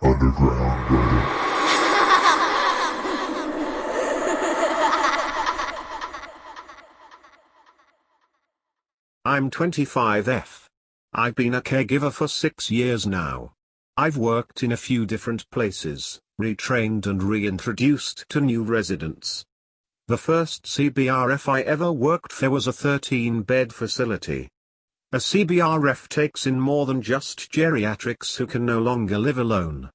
underground, brother. I'm 25F. I've been a caregiver for 6 years now. I've worked in a few different places, retrained and reintroduced to new residents. The first CBRF I ever worked for was a 13-bed facility. A CBRF takes in more than just geriatrics who can no longer live alone.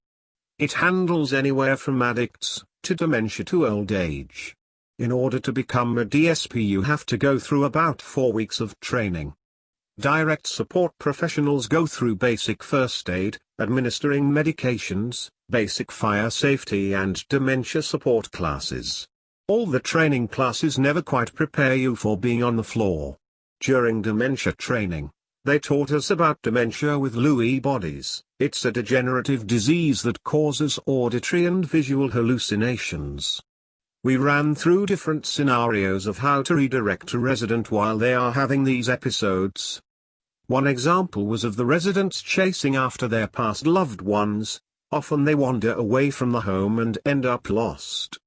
It handles anywhere from addicts, to dementia to old age. In order to become a DSP you have to go through about 4 weeks of training. Direct support professionals go through basic first aid, administering medications, basic fire safety and dementia support classes. All the training classes never quite prepare you for being on the floor. During dementia training, they taught us about dementia with Lewy bodies. It's a degenerative disease that causes auditory and visual hallucinations. We ran through different scenarios of how to redirect a resident while they are having these episodes. One example was of the residents chasing after their past loved ones. Often they wander away from the home and end up lost.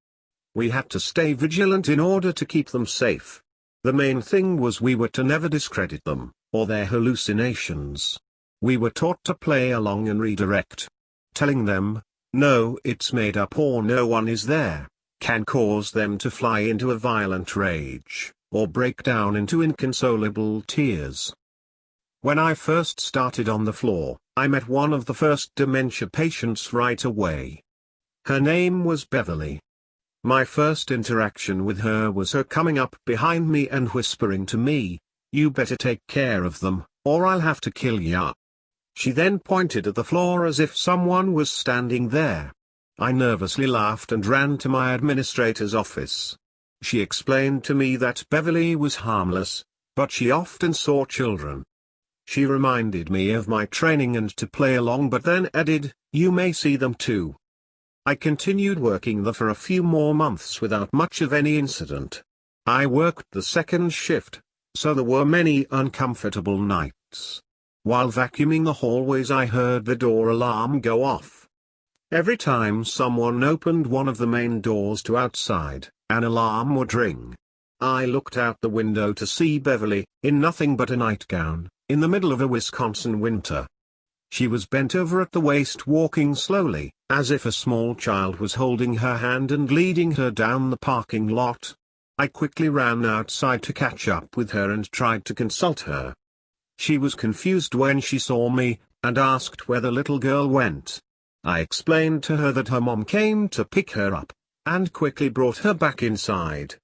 We had to stay vigilant in order to keep them safe. The main thing was we were to never discredit them, or their hallucinations. We were taught to play along and redirect. Telling them, no, it's made up or no one is there, can cause them to fly into a violent rage, or break down into inconsolable tears. When I first started on the floor, I met one of the first dementia patients right away. Her name was Beverly. My first interaction with her was her coming up behind me and whispering to me, "You better take care of them, or I'll have to kill ya." She then pointed at the floor as if someone was standing there. I nervously laughed and ran to my administrator's office. She explained to me that Beverly was harmless, but she often saw children. She reminded me of my training and to play along, but then added, "You may see them too." I continued working there for a few more months without much of any incident. I worked the second shift, so there were many uncomfortable nights. While vacuuming the hallways I heard the door alarm go off. Every time someone opened one of the main doors to outside, an alarm would ring. I looked out the window to see Beverly, in nothing but a nightgown, in the middle of a Wisconsin winter. She was bent over at the waist, walking slowly, as if a small child was holding her hand and leading her down the parking lot. I quickly ran outside to catch up with her and tried to consult her. She was confused when she saw me, and asked where the little girl went. I explained to her that her mom came to pick her up, and quickly brought her back inside.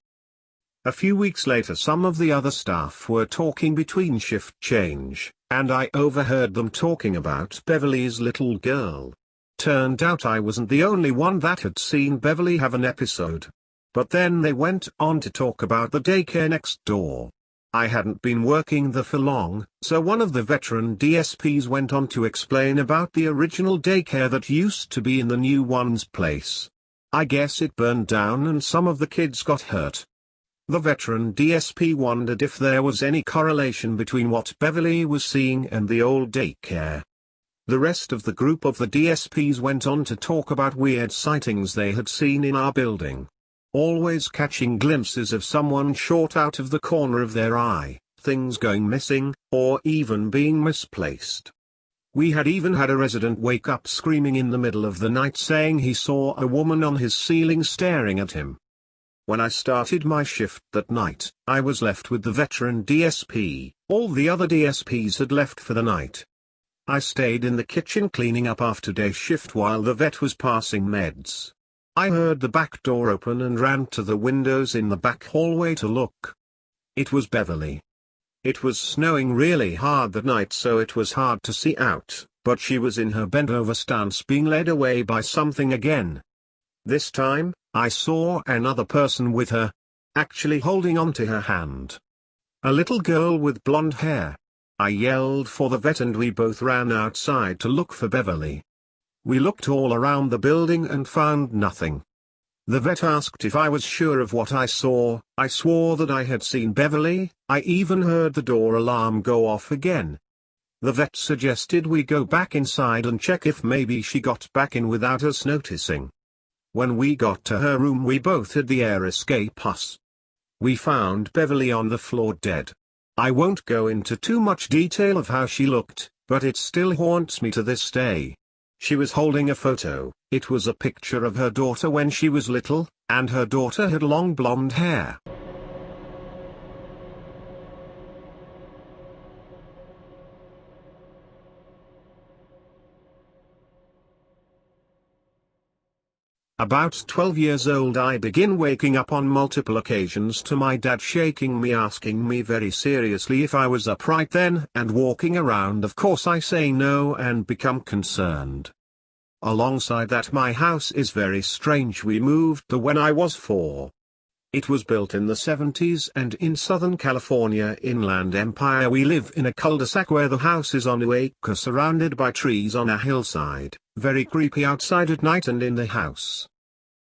A few weeks later some of the other staff were talking between shift change, and I overheard them talking about Beverly's little girl. Turned out I wasn't the only one that had seen Beverly have an episode. But then they went on to talk about the daycare next door. I hadn't been working there for long, so one of the veteran DSPs went on to explain about the original daycare that used to be in the new one's place. I guess it burned down and some of the kids got hurt. The veteran DSP wondered if there was any correlation between what Beverly was seeing and the old daycare. The rest of the group of the DSPs went on to talk about weird sightings they had seen in our building. Always catching glimpses of someone short out of the corner of their eye, things going missing, or even being misplaced. We had even had a resident wake up screaming in the middle of the night saying he saw a woman on his ceiling staring at him. When I started my shift that night, I was left with the veteran DSP, all the other DSPs had left for the night. I stayed in the kitchen cleaning up after day shift while the vet was passing meds. I heard the back door open and ran to the windows in the back hallway to look. It was Beverly. It was snowing really hard that night, so it was hard to see out, but she was in her bent-over stance being led away by something again. This time, I saw another person with her, actually holding onto her hand. A little girl with blonde hair. I yelled for the vet and we both ran outside to look for Beverly. We looked all around the building and found nothing. The vet asked if I was sure of what I saw. I swore that I had seen Beverly. I even heard the door alarm go off again. The vet suggested we go back inside and check if maybe she got back in without us noticing. When we got to her room we both had the air escape us. We found Beverly on the floor dead. I won't go into too much detail of how she looked, but it still haunts me to this day. She was holding a photo. It was a picture of her daughter when she was little, and her daughter had long blonde hair. About 12 years old I begin waking up on multiple occasions to my dad shaking me, asking me very seriously if I was up right then and walking around. Of course I say no and become concerned. Alongside that, my house is very strange. We moved there when I was 4. It was built in the 70s and in Southern California Inland Empire. We live in a cul-de-sac where the house is on an acre surrounded by trees on a hillside, very creepy outside at night and in the house.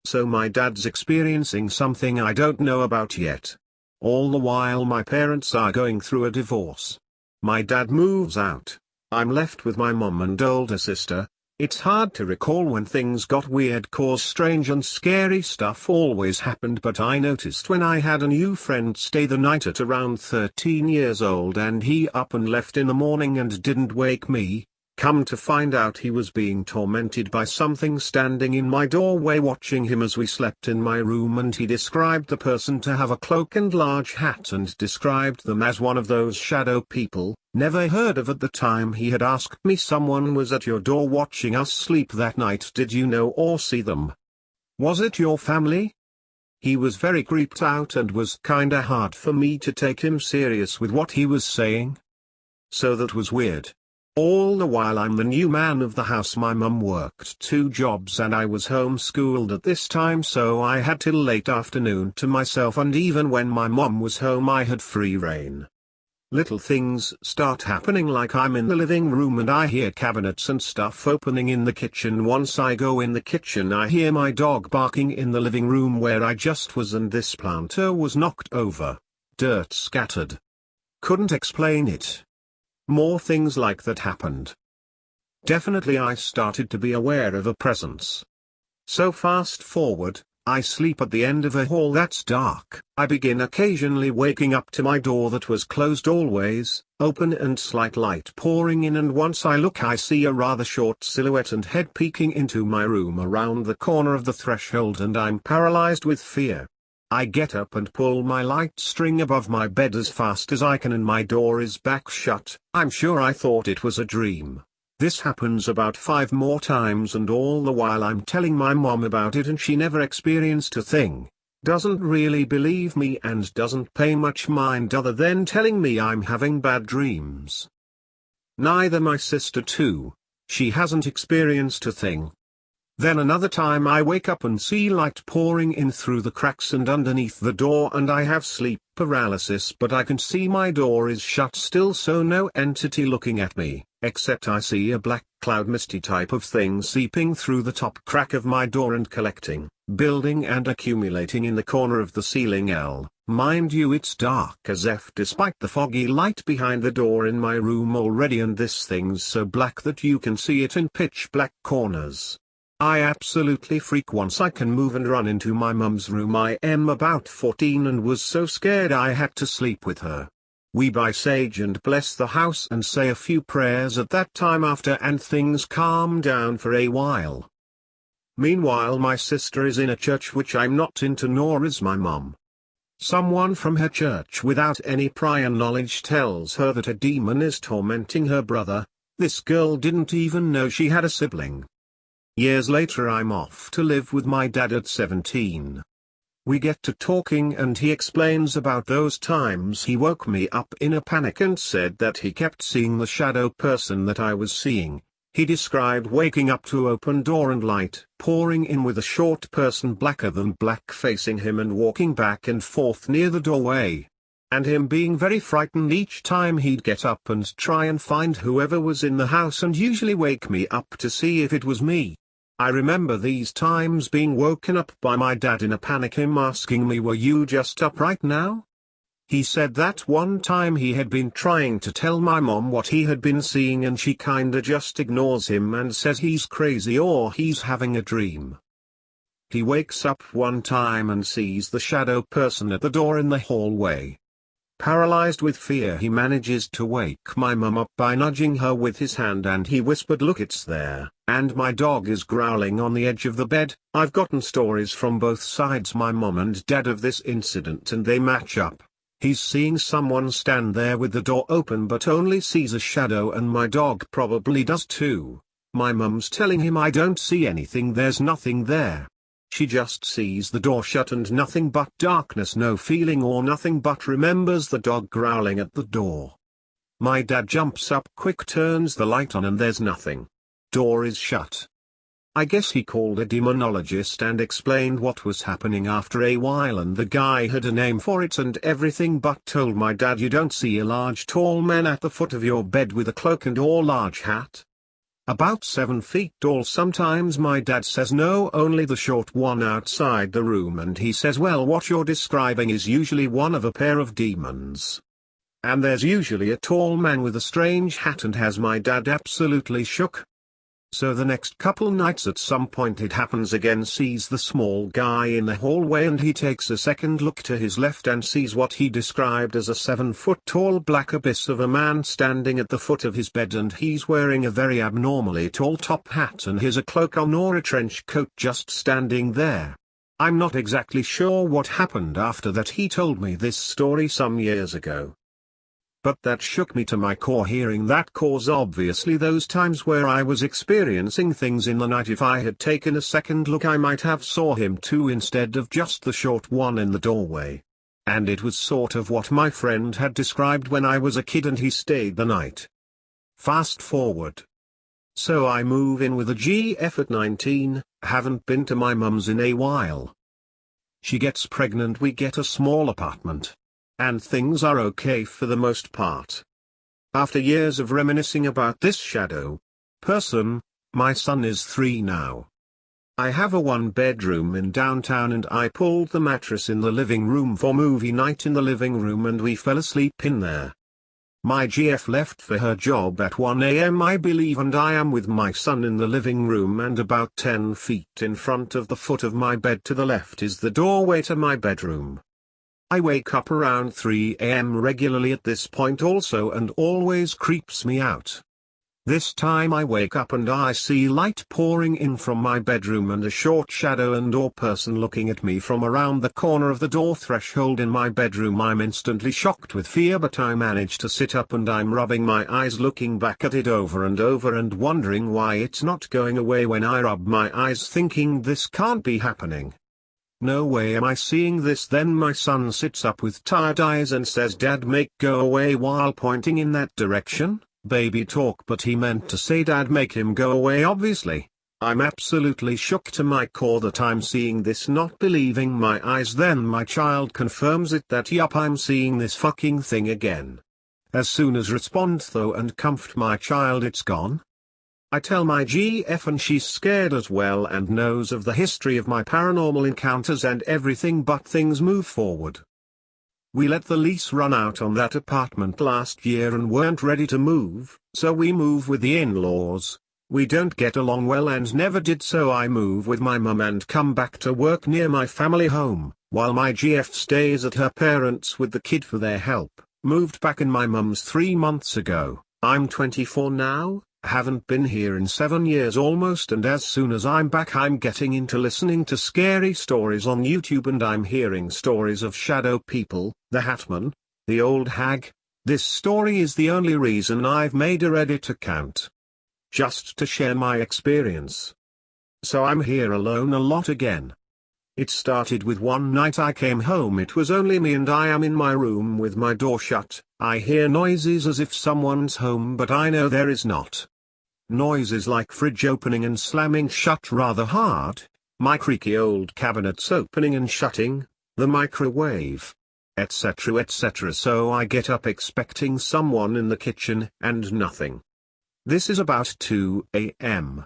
So my dad's experiencing something I don't know about yet. All the while my parents are going through a divorce. My dad moves out. I'm left with my mom and older sister. It's hard to recall when things got weird, cause strange and scary stuff always happened, but I noticed when I had a new friend stay the night at around 13 years old and he up and left in the morning and didn't wake me. Come to find out he was being tormented by something standing in my doorway watching him as we slept in my room, and he described the person to have a cloak and large hat and described them as one of those shadow people. Never heard of at the time. He had asked me, someone was at your door watching us sleep that night. Did you know or see them? Was it your family? He was very creeped out and was kinda hard for me to take him serious with what he was saying. So that was weird. All the while I'm the new man of the house. My mum worked 2 jobs and I was homeschooled at this time, so I had till late afternoon to myself, and even when my mum was home I had free reign. Little things start happening, like I'm in the living room and I hear cabinets and stuff opening in the kitchen. Once I go in the kitchen I hear my dog barking in the living room where I just was, and this planter was knocked over. Dirt scattered. Couldn't explain it. More things like that happened. Definitely I started to be aware of a presence. So fast forward, I sleep at the end of a hall that's dark. I begin occasionally waking up to my door that was closed always, open and slight light pouring in, and once I look I see a rather short silhouette and head peeking into my room around the corner of the threshold, and I'm paralyzed with fear. I get up and pull my light string above my bed as fast as I can, and my door is back shut. I'm sure I thought it was a dream. This happens about 5 more times, and all the while I'm telling my mom about it and she never experienced a thing. Doesn't really believe me and doesn't pay much mind other than telling me I'm having bad dreams. Neither my sister too. She hasn't experienced a thing. Then another time I wake up and see light pouring in through the cracks and underneath the door, and I have sleep paralysis, but I can see my door is shut still, so no entity looking at me, except I see a black cloud misty type of thing seeping through the top crack of my door and collecting, building and accumulating in the corner of the ceiling. Mind you, it's dark as F despite the foggy light behind the door in my room already, and this thing's so black that you can see it in pitch black corners. I absolutely freak once I can move and run into my mum's room. I am about 14 and was so scared I had to sleep with her. We buy sage and bless the house and say a few prayers at that time after, and things calm down for a while. Meanwhile my sister is in a church which I'm not into, nor is my mum. Someone from her church without any prior knowledge tells her that a demon is tormenting her brother. This girl didn't even know she had a sibling. Years later I'm off to live with my dad at 17. We get to talking and he explains about those times he woke me up in a panic and said that he kept seeing the shadow person that I was seeing. He described waking up to open door and light pouring in with a short person blacker than black facing him and walking back and forth near the doorway. And him being very frightened each time he'd get up and try and find whoever was in the house and usually wake me up to see if it was me. I remember these times being woken up by my dad in a panic, him asking me, "Were you just up right now?" He said that one time he had been trying to tell my mom what he had been seeing and she kinda just ignores him and says he's crazy or he's having a dream. He wakes up one time and sees the shadow person at the door in the hallway. Paralyzed with fear, he manages to wake my mum up by nudging her with his hand, and he whispered, "Look, it's there," and my dog is growling on the edge of the bed. I've gotten stories from both sides, my mum and dad, of this incident, and they match up. He's seeing someone stand there with the door open but only sees a shadow, and my dog probably does too. My mum's telling him, "I don't see anything, there's nothing there." She just sees the door shut and nothing but darkness, no feeling or nothing, but remembers the dog growling at the door. My dad jumps up quick, turns the light on, and there's nothing. Door is shut. I guess he called a demonologist and explained what was happening after a while, and the guy had a name for it and everything, but told my dad, "You don't see a large tall man at the foot of your bed with a cloak and or large hat? About 7 feet tall?" Sometimes my dad says no, only the short one outside the room, and he says, "Well, what you're describing is usually one of a pair of demons. And there's usually a tall man with a strange hat," and has my dad absolutely shook. So the next couple nights at some point it happens again, sees the small guy in the hallway, and he takes a second look to his left and sees what he described as a 7-foot tall black abyss of a man standing at the foot of his bed, and he's wearing a very abnormally tall top hat and has a cloak on or a trench coat, just standing there. I'm not exactly sure what happened after that. He told me this story some years ago. But that shook me to my core, hearing that, cause obviously those times where I was experiencing things in the night, if I had taken a second look I might have saw him too, instead of just the short one in the doorway. And it was sort of what my friend had described when I was a kid and he stayed the night. Fast forward. So I move in with a GF at 19, haven't been to my mum's in a while. She gets pregnant, we get a small apartment. And things are okay for the most part. After years of reminiscing about this shadow person, my son is 3 now. I have a 1-bedroom in downtown, and I pulled the mattress in the living room for movie night in the living room, and we fell asleep in there. My GF left for her job at 1 a.m. I believe, and I am with my son in the living room, and about 10 feet in front of the foot of my bed to the left is the doorway to my bedroom. I wake up around 3 a.m. regularly at this point also, and always creeps me out. This time I wake up and I see light pouring in from my bedroom and a short shadow and or person looking at me from around the corner of the door threshold in my bedroom. I'm instantly shocked with fear, but I manage to sit up and I'm rubbing my eyes, looking back at it over and over and wondering why it's not going away. When I rub my eyes thinking this can't be happening. No way am I seeing this. Then my son sits up with tired eyes and says, "Dad, make go away," while pointing in that direction. Baby talk, but he meant to say, "Dad, make him go away," obviously. I'm absolutely shook to my core that I'm seeing this, not believing my eyes. Then my child confirms it, that yup, I'm seeing this fucking thing again. As soon as respond though and comfort my child, it's gone. I tell my GF and she's scared as well and knows of the history of my paranormal encounters and everything, but things move forward. We let the lease run out on that apartment last year and weren't ready to move, so we move with the in-laws. We don't get along well and never did, so I move with my mum and come back to work near my family home, while my GF stays at her parents' with the kid for their help. Moved back in my mum's 3 months ago. I'm 24 now. Haven't been here in 7 years almost, and as soon as I'm back I'm getting into listening to scary stories on YouTube, and I'm hearing stories of shadow people, the Hatman, the old hag. This story is the only reason I've made a Reddit account. Just to share my experience. So I'm here alone a lot again. It started with one night I came home, it was only me and I am in my room with my door shut. I hear noises as if someone's home, but I know there is not. Noises like fridge opening and slamming shut rather hard, my creaky old cabinets opening and shutting, the microwave, etc. etc. So I get up expecting someone in the kitchen, and nothing. This is about 2 a.m.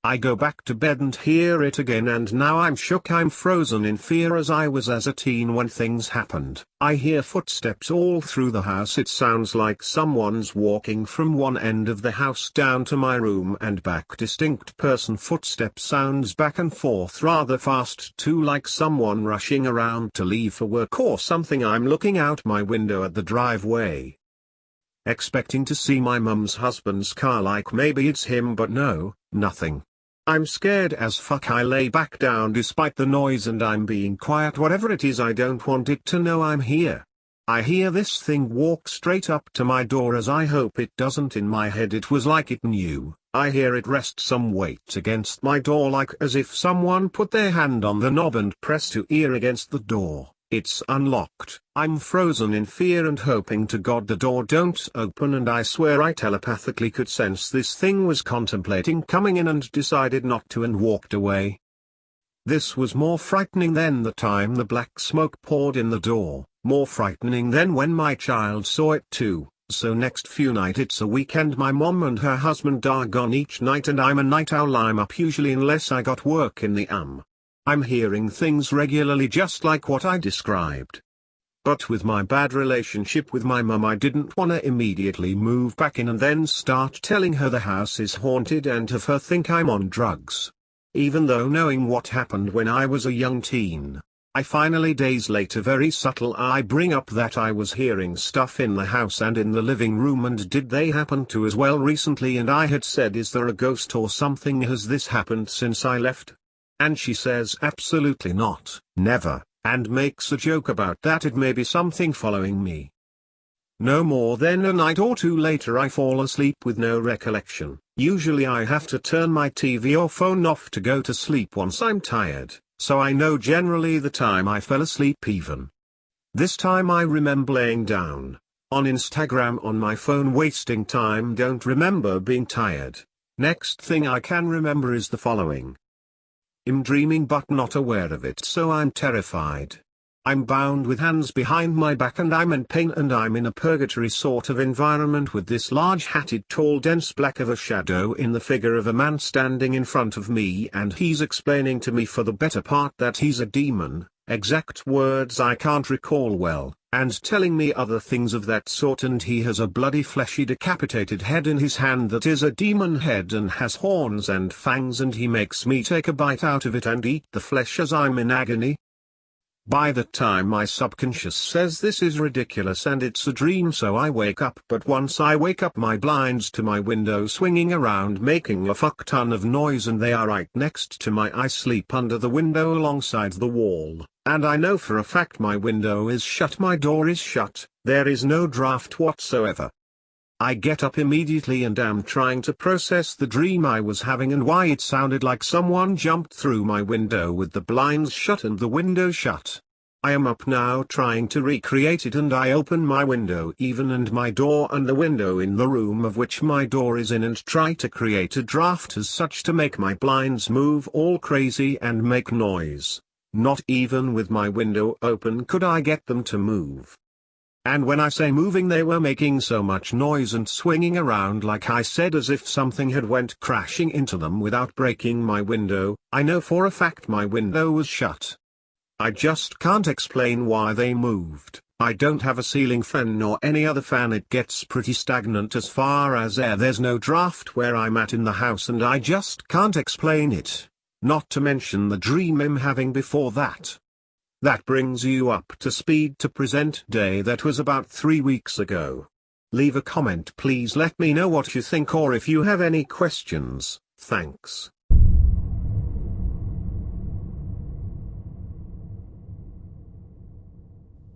I go back to bed and hear it again, and now I'm shook. I'm frozen in fear as I was as a teen when things happened. I hear footsteps all through the house. It sounds like someone's walking from one end of the house down to my room and back. Distinct person footstep sounds back and forth rather fast too, like someone rushing around to leave for work or something. I'm looking out my window at the driveway, expecting to see my mum's husband's car, like maybe it's him, but no, nothing. I'm scared as fuck. I lay back down despite the noise and I'm being quiet. Whatever it is, I don't want it to know I'm here. I hear this thing walk straight up to my door, as I hope it doesn't. In my head it was like it knew. I hear it rest some weight against my door, like as if someone put their hand on the knob and pressed to ear against the door. It's unlocked. I'm frozen in fear and hoping to God the door don't open, and I swear I telepathically could sense this thing was contemplating coming in and decided not to and walked away. This was more frightening than the time the black smoke poured in the door, more frightening than when my child saw it too. So next few nights, it's a weekend, my mom and her husband are gone each night, and I'm a night owl. I'm up usually unless I got work in the I'm hearing things regularly just like what I described. But with my bad relationship with my mum, I didn't want to immediately move back in and then start telling her the house is haunted and have her think I'm on drugs. Even though knowing what happened when I was a young teen, I finally days later, very subtle, I bring up that I was hearing stuff in the house and in the living room, and did they happen to as well recently, and I had said, is there a ghost or something, has this happened since I left? And she says absolutely not, never, and makes a joke about that it may be something following me. No more than a night or two later I fall asleep with no recollection. Usually I have to turn my TV or phone off to go to sleep once I'm tired, so I know generally the time I fell asleep even. This time I remember laying down on Instagram on my phone wasting time, don't remember being tired. Next thing I can remember is the following. I'm dreaming but not aware of it, so I'm terrified. I'm bound with hands behind my back and I'm in pain, and I'm in a purgatory sort of environment with this large hatted tall dense black of a shadow in the figure of a man standing in front of me, and he's explaining to me for the better part that he's a demon, exact words I can't recall well, and telling me other things of that sort, and he has a bloody fleshy decapitated head in his hand that is a demon head and has horns and fangs, and he makes me take a bite out of it and eat the flesh as I'm in agony. By the time my subconscious says this is ridiculous and it's a dream, so I wake up, but once I wake up my blinds to my window swinging around making a fuck ton of noise, and they are right next to my I sleep under the window alongside the wall, and I know for a fact my window is shut, my door is shut, there is no draft whatsoever. I get up immediately and am trying to process the dream I was having and why it sounded like someone jumped through my window with the blinds shut and the window shut. I am up now trying to recreate it, and I open my window even and my door and the window in the room of which my door is in, and try to create a draft as such to make my blinds move all crazy and make noise. Not even with my window open could I get them to move. And when I say moving, they were making so much noise and swinging around, like I said, as if something had went crashing into them without breaking my window. I know for a fact my window was shut. I just can't explain why they moved. I don't have a ceiling fan nor any other fan. It gets pretty stagnant as far as air. There's no draft where I'm at in the house, and I just can't explain it. Not to mention the dream I'm having before that. That brings you up to speed to present day. That was about 3 weeks ago. Leave a comment, please. Let me know what you think, or if you have any questions. Thanks.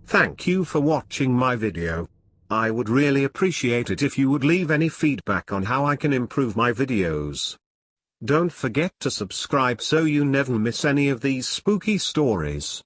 Thank you for watching my video. I would really appreciate it if you would leave any feedback on how I can improve my videos. Don't forget to subscribe so you never miss any of these spooky stories.